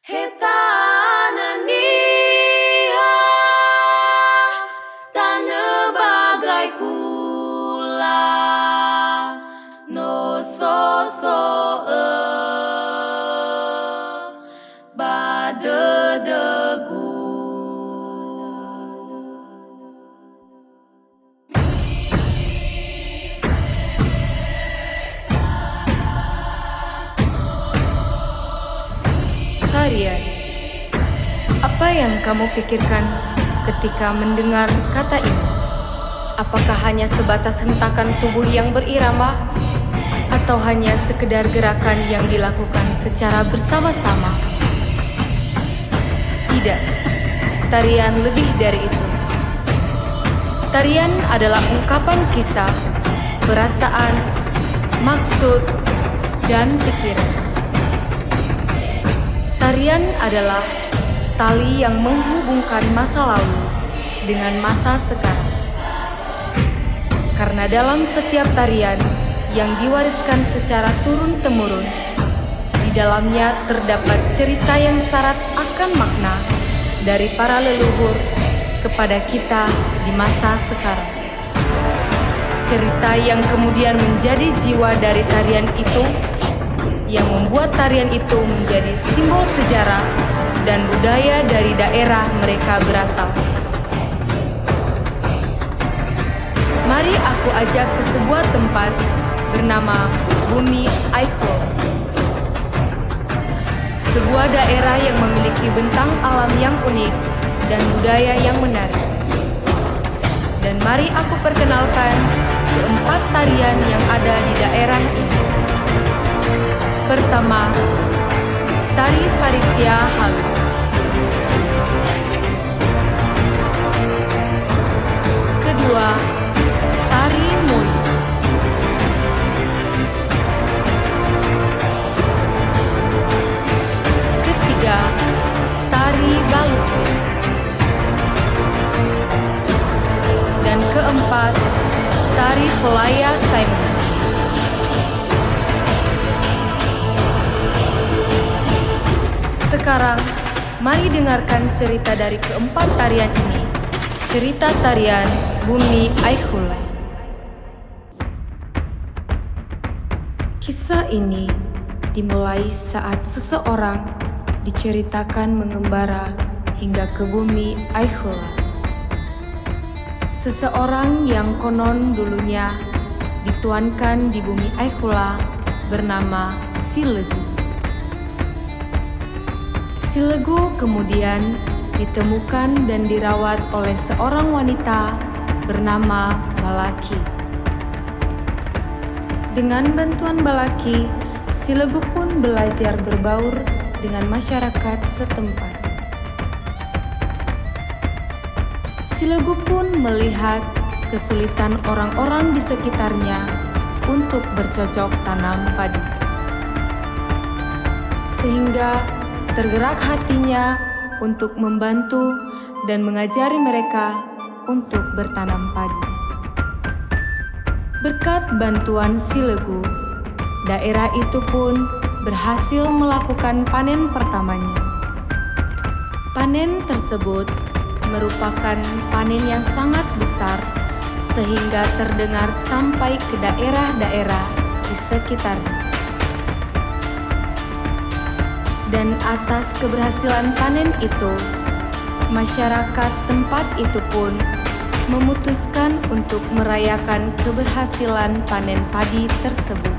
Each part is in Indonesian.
Hetaneniha tane bagai kula no so badedegu. Tarian. Apa yang kamu pikirkan ketika mendengar kata ini? Apakah hanya sebatas hentakan tubuh yang berirama? Atau hanya sekedar gerakan yang dilakukan secara bersama-sama? Tidak, tarian lebih dari itu. Tarian adalah ungkapan kisah, perasaan, maksud, dan pikiran. Tarian adalah tali yang menghubungkan masa lalu dengan masa sekarang. Karena dalam setiap tarian yang diwariskan secara turun-temurun, di dalamnya terdapat cerita yang syarat akan makna dari para leluhur kepada kita di masa sekarang. Cerita yang kemudian menjadi jiwa dari tarian itu, yang membuat tarian itu menjadi simbol sejarah dan budaya dari daerah mereka berasal. Mari aku ajak ke sebuah tempat bernama Bumi Aihola. Sebuah daerah yang memiliki bentang alam yang unik dan budaya yang menarik. Dan mari aku perkenalkan keempat tarian yang ada di daerah ini. Pertama, Tari Faritia Halu. Kedua, Tari Moy. Ketiga, Tari Balusi. Dan keempat, Tari Pelaya Saimon. Sekarang, mari dengarkan cerita dari keempat tarian ini. Cerita tarian Bumi Aihola. Kisah ini dimulai saat seseorang diceritakan mengembara hingga ke Bumi Aihola. Seseorang yang konon dulunya dituankan di Bumi Aihola bernama Silegu. Silegu kemudian ditemukan dan dirawat oleh seorang wanita bernama Balaki. Dengan bantuan Balaki, Silegu pun belajar berbaur dengan masyarakat setempat. Silegu pun melihat kesulitan orang-orang di sekitarnya untuk bercocok tanam padi. Sehingga tergerak hatinya untuk membantu dan mengajari mereka untuk bertanam padi. Berkat bantuan Silegu, daerah itu pun berhasil melakukan panen pertamanya. Panen tersebut merupakan panen yang sangat besar sehingga terdengar sampai ke daerah-daerah di sekitarnya. Dan atas keberhasilan panen itu, masyarakat tempat itu pun memutuskan untuk merayakan keberhasilan panen padi tersebut,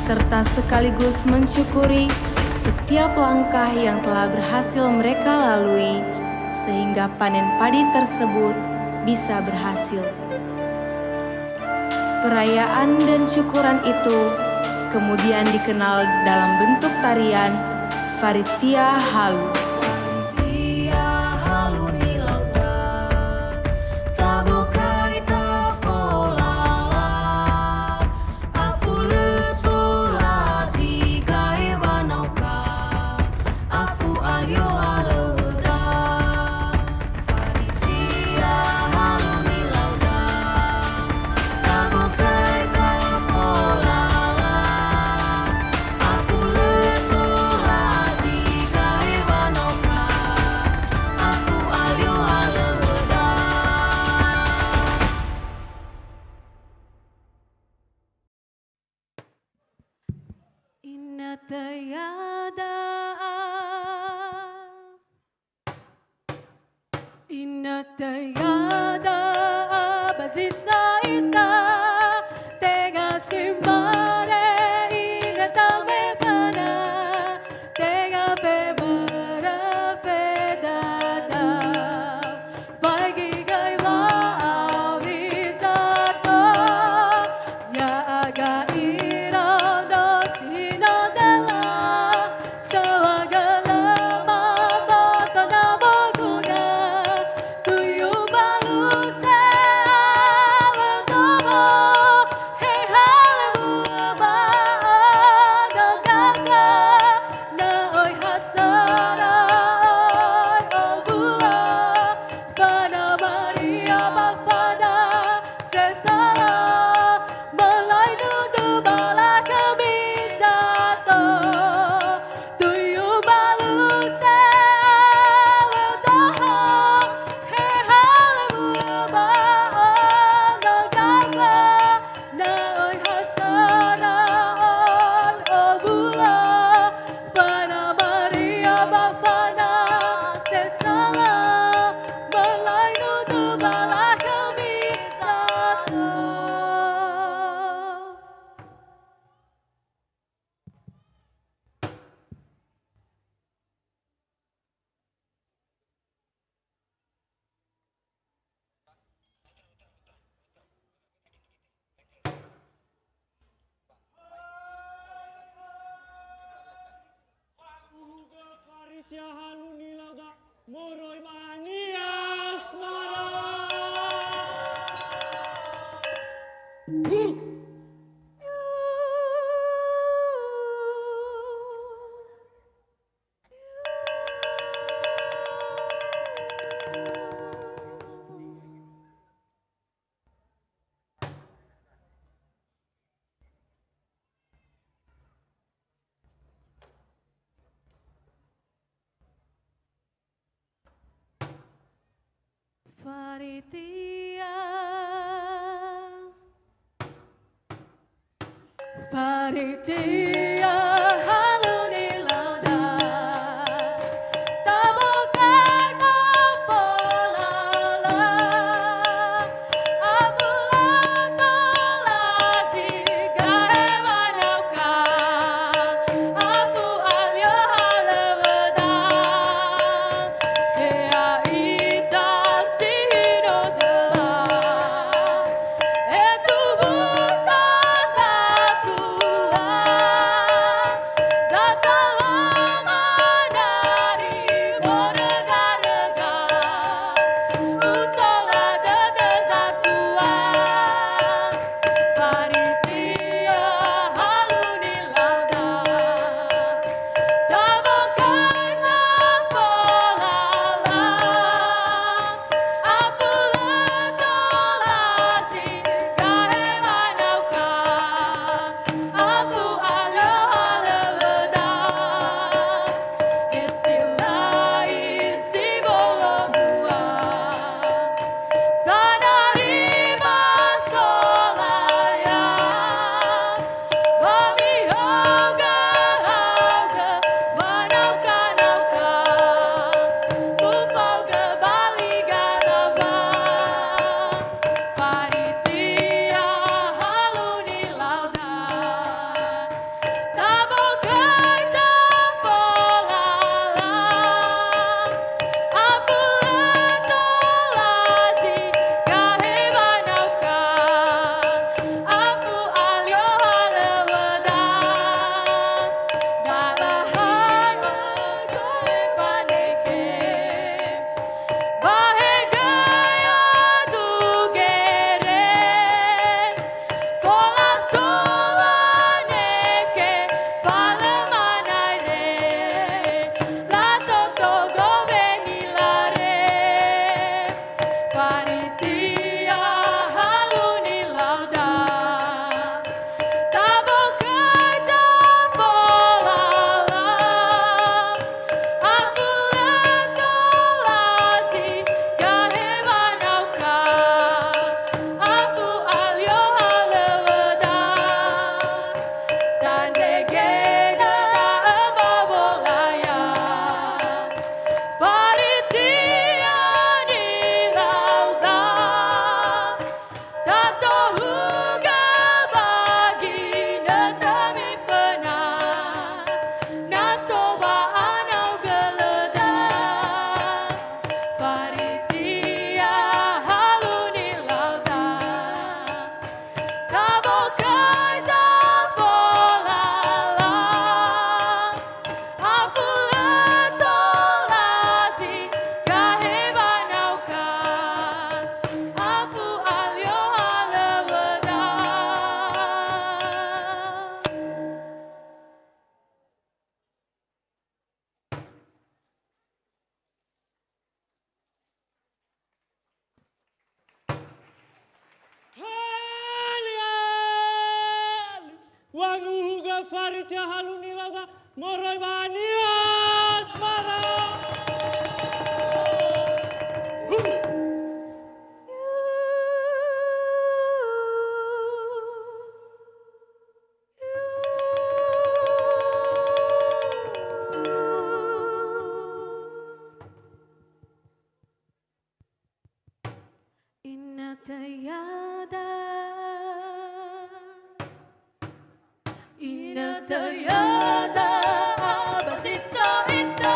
serta sekaligus mensyukuri setiap langkah yang telah berhasil mereka lalui sehingga panen padi tersebut bisa berhasil. Perayaan dan syukuran itu kemudian dikenal dalam bentuk tarian Faritia Halu. Inatayada Inatayada Bazisaita Tega simare Inatame pana Tega febara pedada Pagi gai maarisato Ya aga irau do sinodela Sawagala maboto na boguna Tuyu balu se awadomo Hei halebu ba no gaga Na oi hasara oi obula Pada Maria Bapada sesara Malai nudu bala kamisato Tuyu balu se awadomo Hei halebu ba no gaga Na oi hasara oi obula Pada Maria Bapada sesara Malai nudu bala kamisato Uga Faritya Halunilaga Moroi Manias Mara Faritya Faritya halunilada Tamokai kopolala Apula kolasi gahe wanauka Apu alio haleweda Dea ita sinodela E tubuh sasatua wanguga faritya halunilauda moroi bahania asmara. Inatayada abasisa ita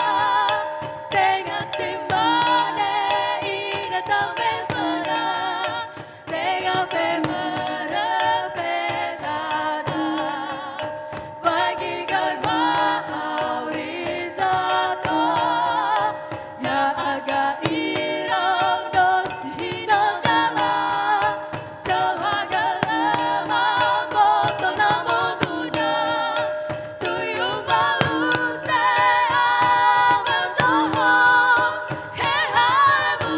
dengan simbane inatame para dengan femara pedada bagi gama aurizato ya aga irau dosino gala sawagala mamboto namo guna tuyu balu se awal toho hehamu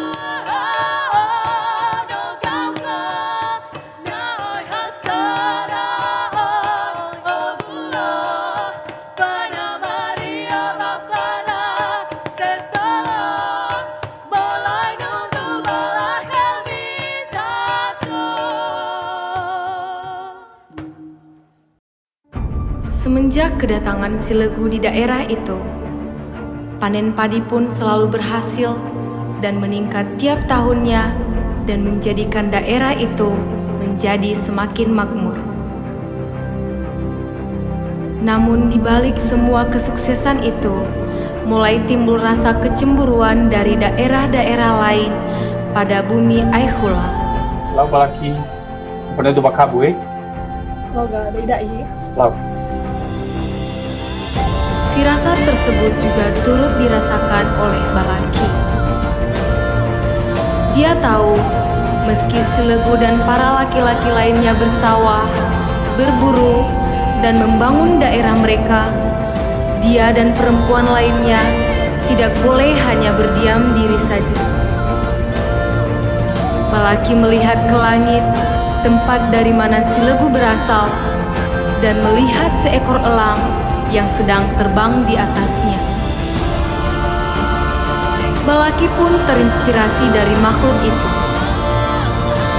no gauka naoi hasara obulo pada Maria Bapana sesala mulai nunggu malah kami satu. Semenjak kedatangan si Legu di daerah itu, panen padi pun selalu berhasil dan meningkat tiap tahunnya dan menjadikan daerah itu menjadi semakin makmur. Namun di balik semua kesuksesan itu, mulai timbul rasa kecemburuan dari daerah-daerah lain pada bumi Aihula. Lau balaki pada tu bakabue. Loga tidak ini. Lau. Firasat tersebut juga turut dirasakan oleh Balaki. Dia tahu, meski si Legu dan para laki-laki lainnya bersawah, berburu, dan membangun daerah mereka, dia dan perempuan lainnya tidak boleh hanya berdiam diri saja. Balaki melihat ke langit, tempat dari mana si Legu berasal, dan melihat seekor elang yang sedang terbang di atasnya. Balaki pun terinspirasi dari makhluk itu.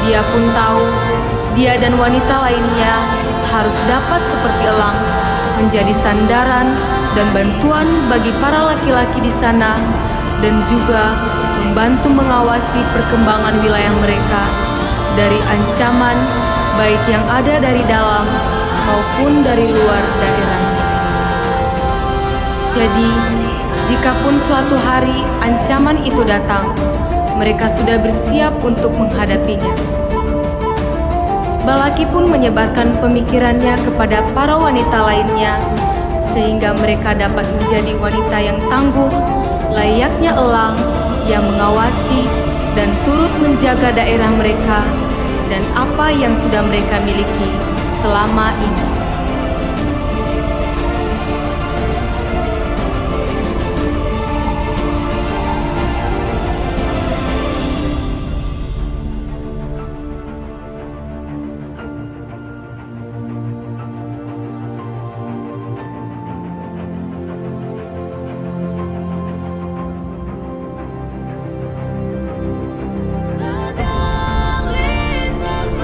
Dia pun tahu, dia dan wanita lainnya harus dapat seperti elang, menjadi sandaran dan bantuan bagi para laki-laki di sana, dan juga membantu mengawasi perkembangan wilayah mereka dari ancaman baik yang ada dari dalam maupun dari luar daerahnya. Jadi, jikapun suatu hari ancaman itu datang, mereka sudah bersiap untuk menghadapinya. Balaki pun menyebarkan pemikirannya kepada para wanita lainnya, sehingga mereka dapat menjadi wanita yang tangguh, layaknya elang yang mengawasi dan turut menjaga daerah mereka dan apa yang sudah mereka miliki selama ini. Nadang lintas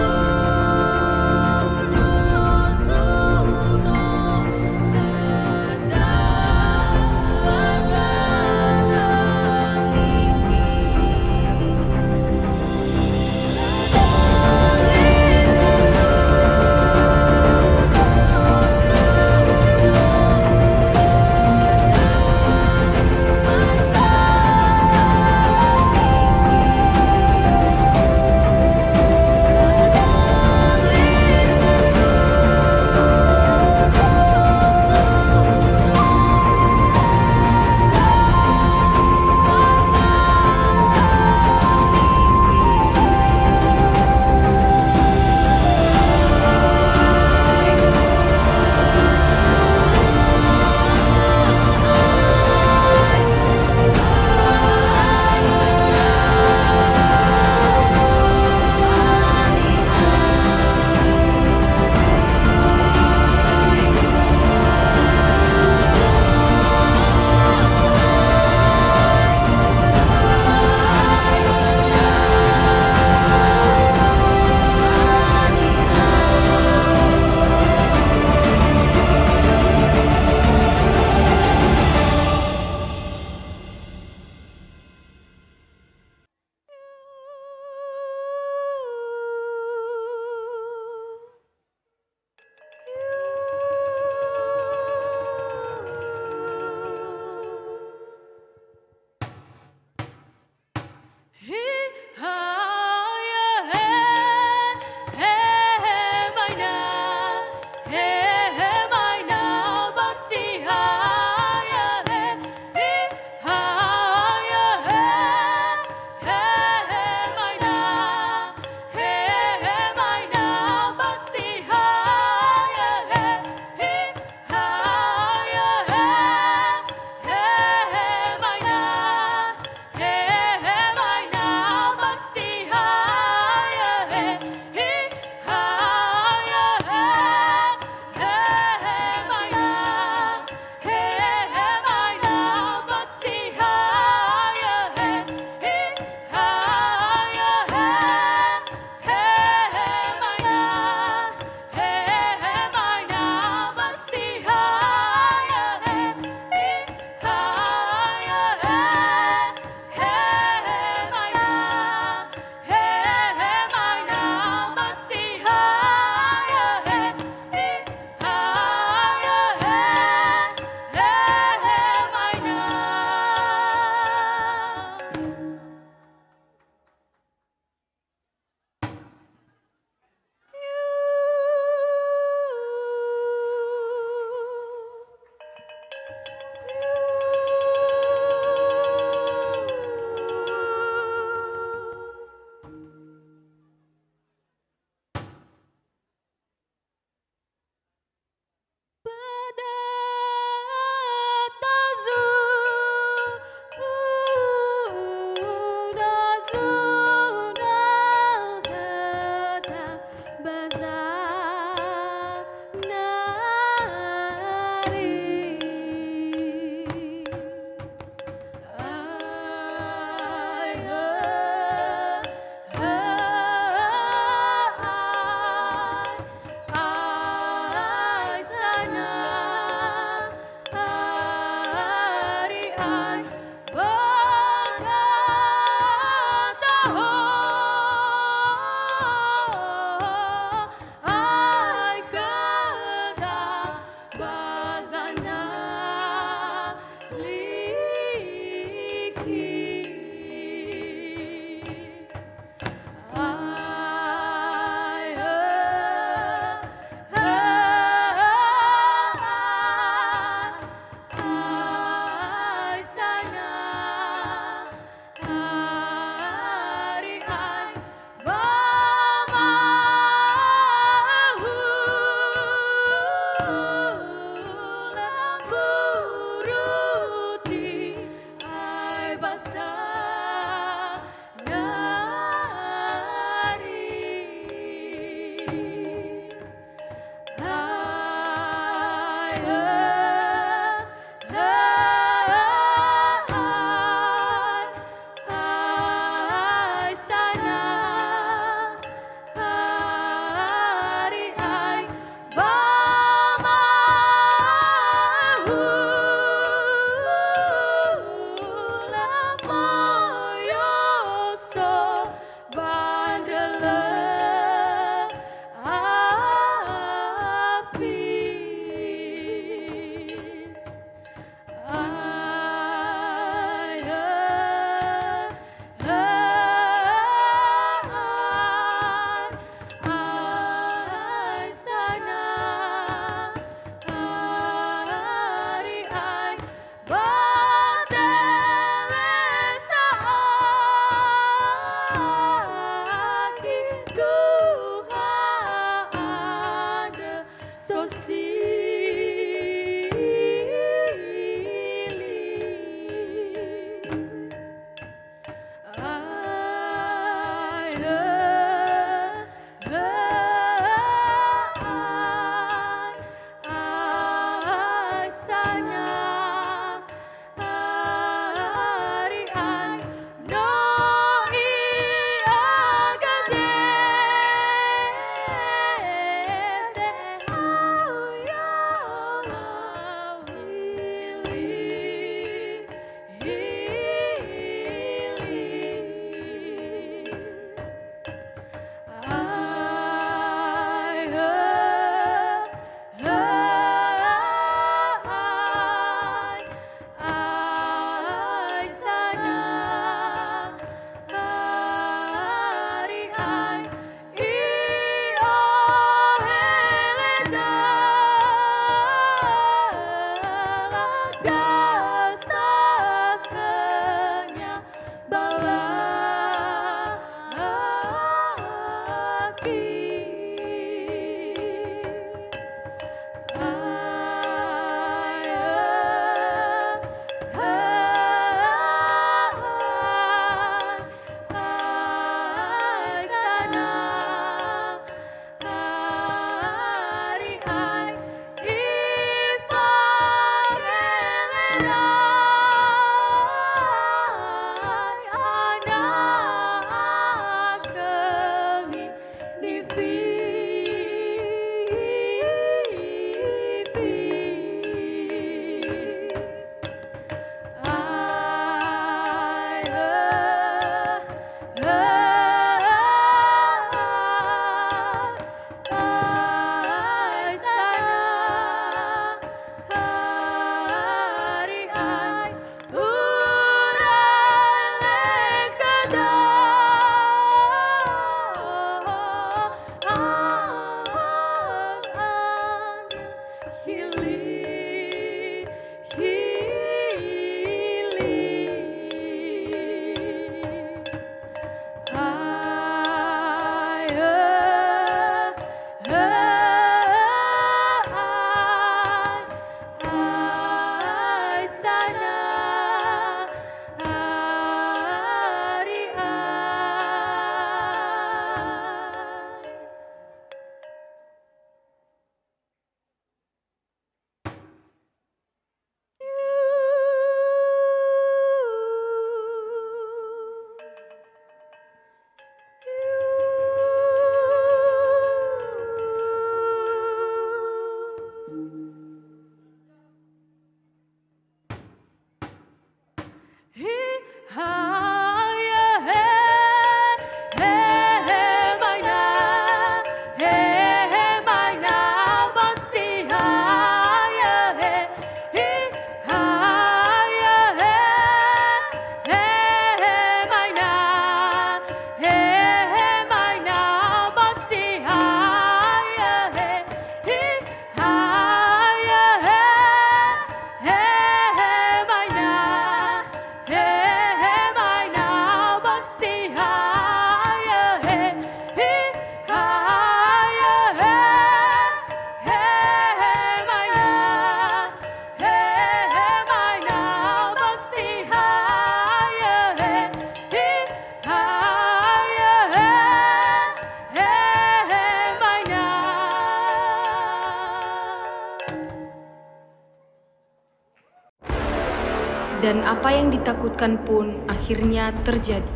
Dan apa yang ditakutkan pun akhirnya terjadi.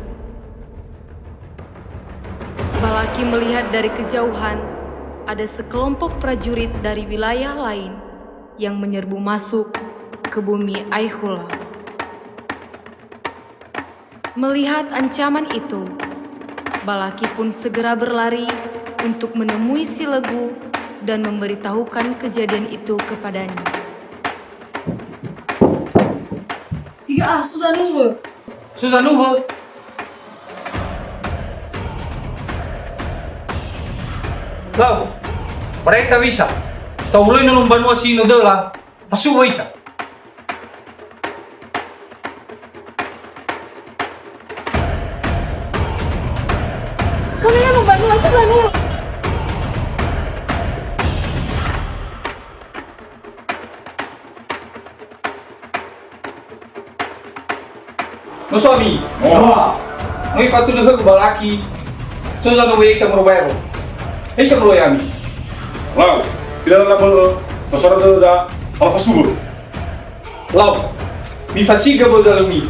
Balaki melihat dari kejauhan ada sekelompok prajurit dari wilayah lain yang menyerbu masuk ke bumi Aihula. Melihat ancaman itu, Balaki pun segera berlari untuk menemui si Legu dan memberitahukan kejadian itu kepadanya. Iya, susah nunggu. Susah nunggu. Lau, mereka bisa. Tauloi na banua sino dela, pasuwa ita. Kami yang membantu susah nunggu. No suami. Noi fatu na hagu Balaki. Susah nunggu ita merubah. Esa merubah yami. Lau, tidak ada apa-apa. Terserah dah alfa subur. Lau, mi fasiga dalam ni.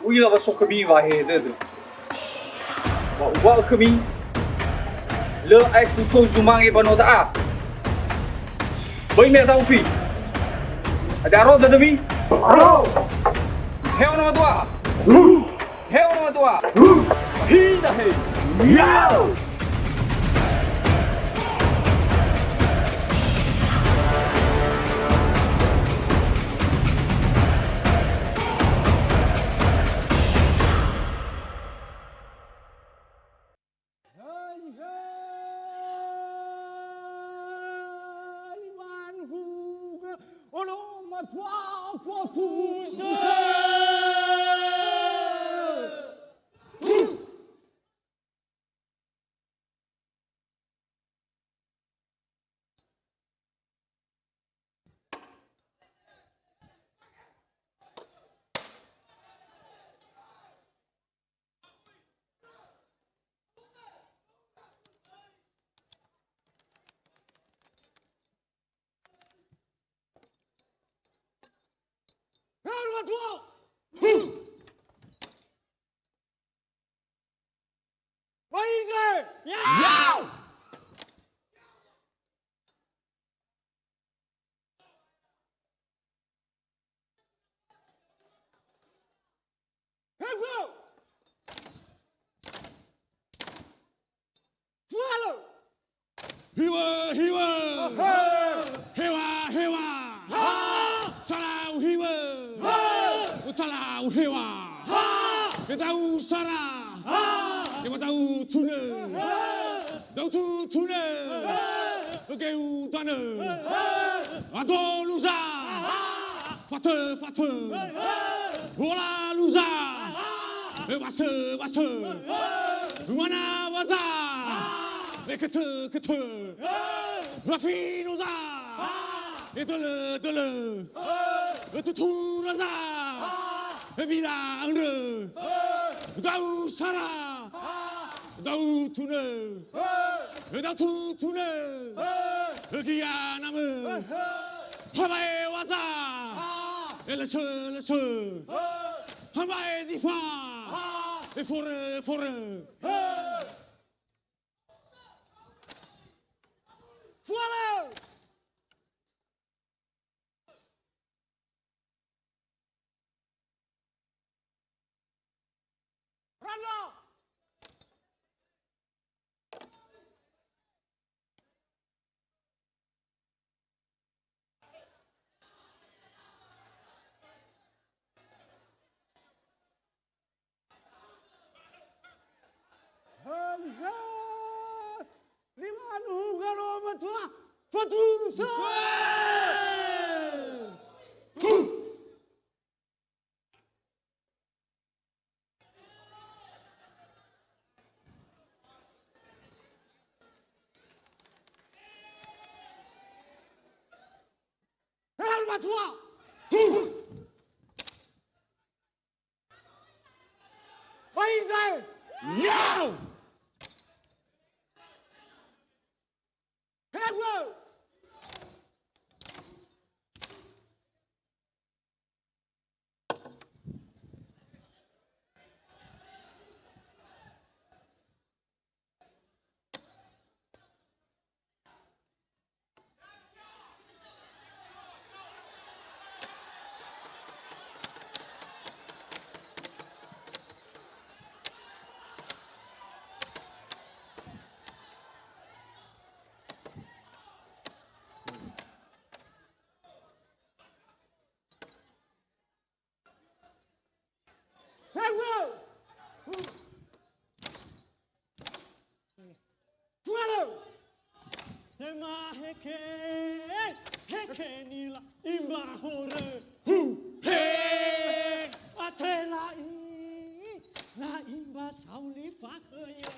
Uila ba so kami wa he de. Wa kami. Le ai ku to zumang e banoda a. Boy me tau fi. Ada ro da demi? Ro. Heo nama tua. Heo nama tua. Hi da he. Yao. Hiwa, hiwa. Hewa, hewa. Salau hiwa. Salau hewa. Kita tahu sara. Kita tahu tuna. Tahu tu tuna. Kau tanah. Atau lusa. Fata, fata. Bola lusa. Basa, basa. Mana waza. Kete, kete. Rafi nuza. Dole, dole. Tutu raza. Bilang de. Tahu sara. Tahu tuna. Tahu tuna. Kia nama. Hamai waza. Elese, elese. Hamai zifa. Fore, fore. Follow! Run now! tua. Baik saya. Now. Headway. Headway. Follow. Tema heke nila imba hore. Hey. Atela na imba sauli fakaya.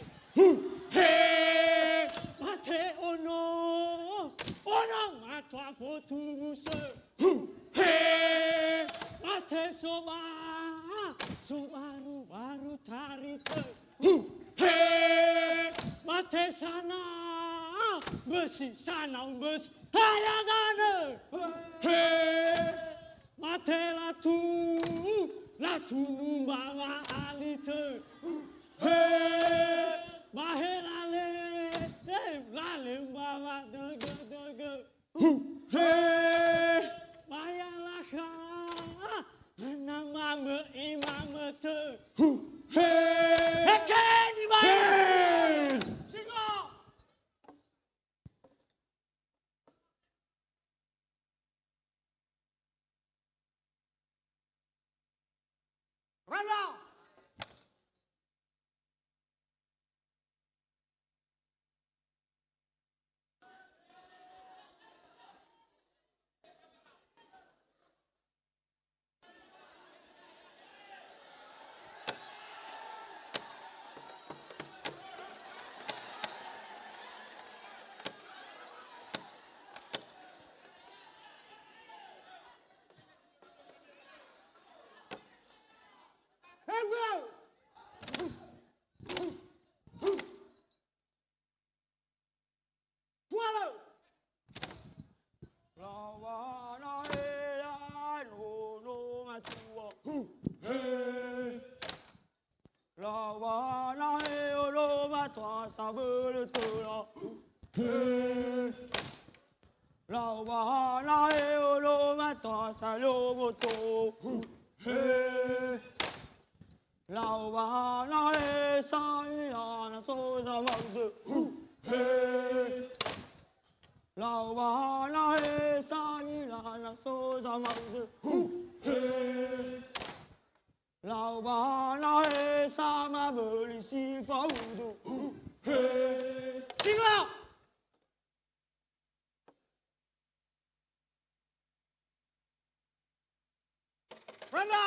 Hey. Mate ono matwa fotuse. Hey. Mate sobaru baru tarite. Hey. Mate sana besi sanang besi hayagane. Hey. Mate latu numbawa alite. Hey. Bahe lale mbawa dege. Hey. Maya laka nama imamete. Hey. Hekeni bae. Hey. Singo. Randa. Headway. Follow. Lawana ela no matua. Hey. Lawana elo matua sabele tola. Hey. Lawana elo matua salobo to. Hey. Lawana e sana so zamangse. Hey. Lawana e sana so zamangse. Hey. Lawana e sama beli si faudu. Hey. Singo. Randa.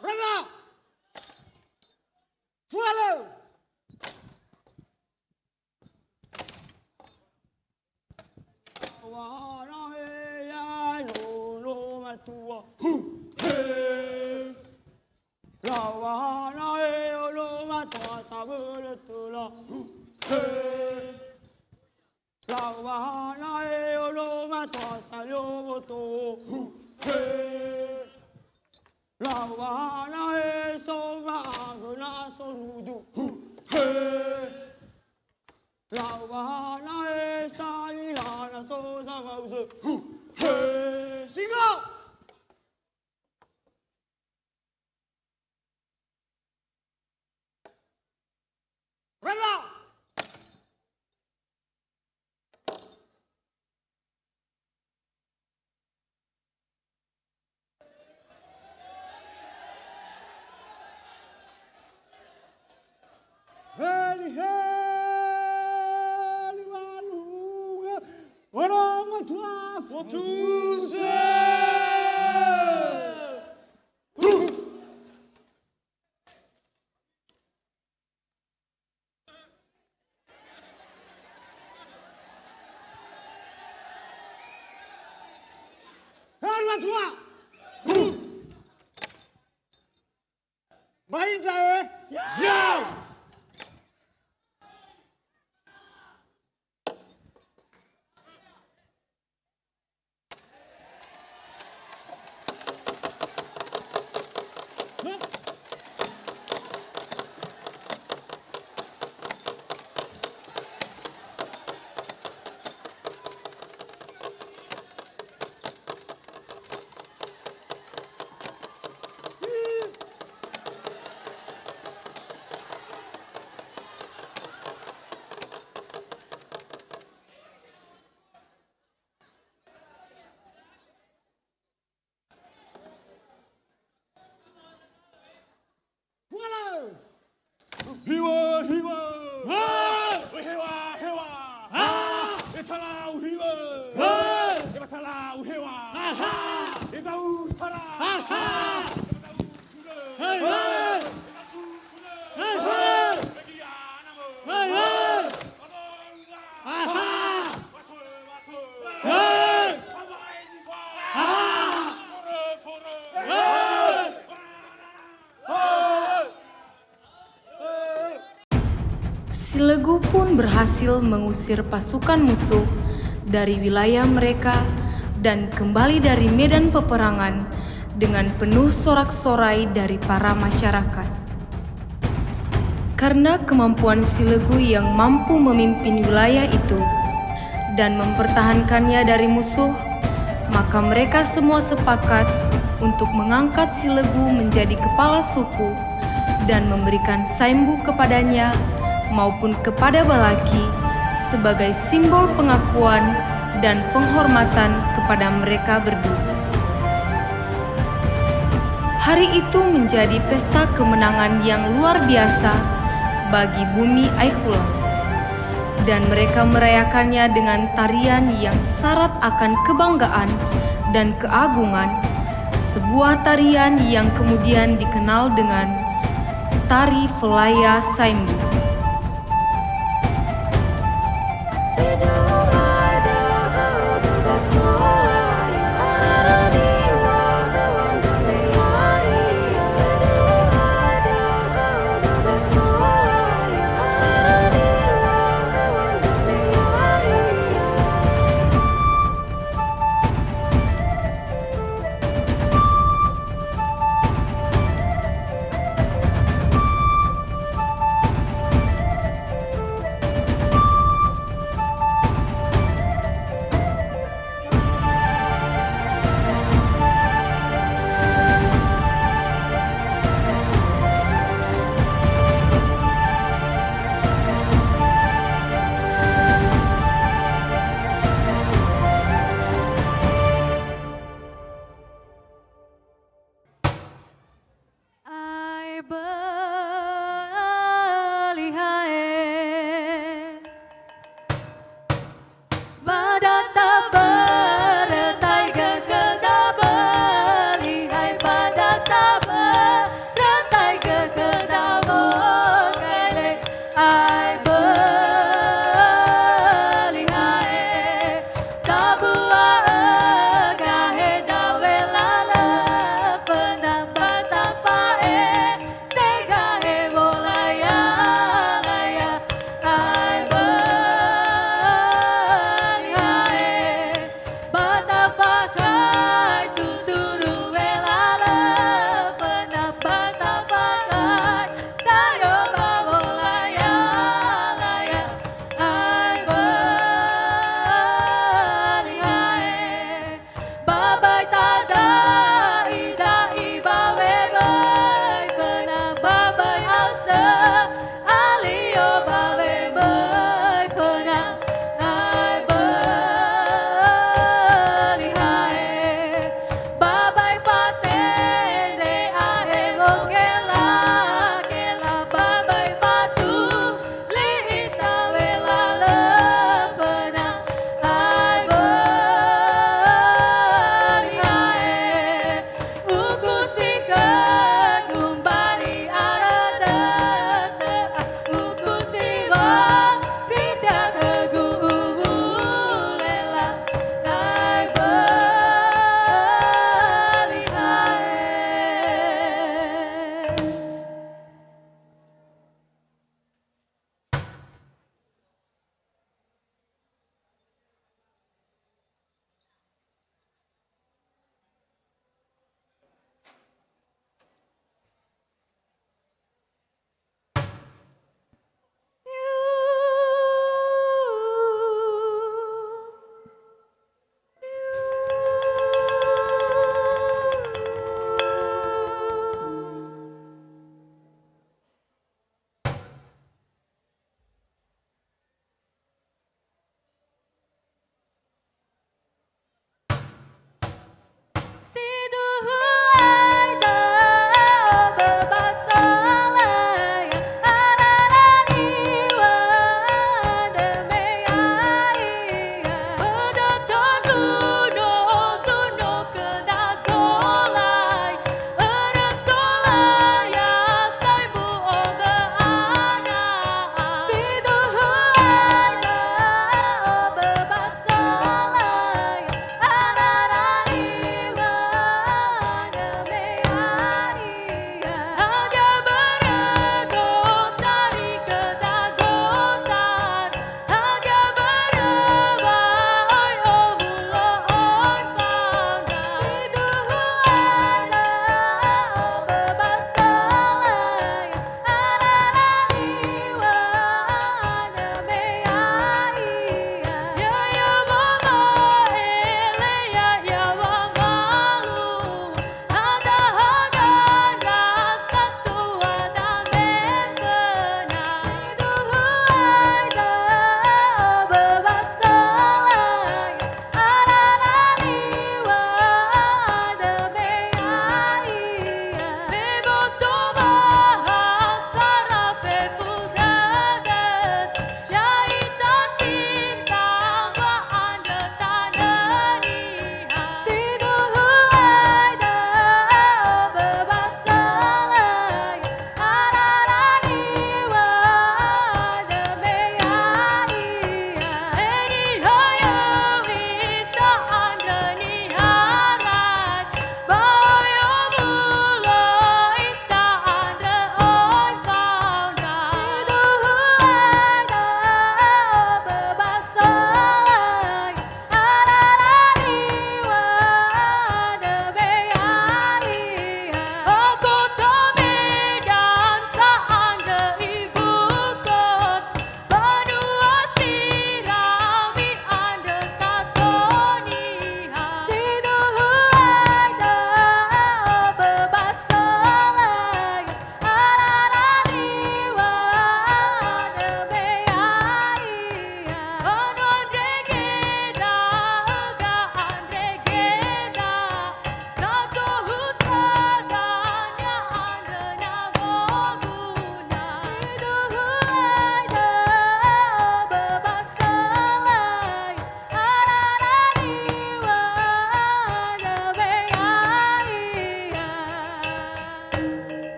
Randa. Follow. Lawana e ya no matua. Hey. Lawana e lo matua sabele tola. Lawana oloma tosa yoto. Lawana soma agona sonudu. Lawana salilana sosa mause. Singo! Run out! Heli heli maluga, orang tua fortuse. Orang tua. Baik saya. Ya. Hiwa, hiwa. Hiwa, hiwa. Etala hiwa. Etala hiwa. Etau sara. Silegu pun berhasil mengusir pasukan musuh dari wilayah mereka dan kembali dari medan peperangan dengan penuh sorak-sorai dari para masyarakat. Karena kemampuan Silegu yang mampu memimpin wilayah itu dan mempertahankannya dari musuh, maka mereka semua sepakat untuk mengangkat Silegu menjadi kepala suku dan memberikan saimbu kepadanya maupun kepada Balaki sebagai simbol pengakuan dan penghormatan kepada mereka berdua. Hari itu menjadi pesta kemenangan yang luar biasa bagi bumi Aikhula, dan mereka merayakannya dengan tarian yang syarat akan kebanggaan dan keagungan, sebuah tarian yang kemudian dikenal dengan Tari Velaya Saimbu.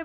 I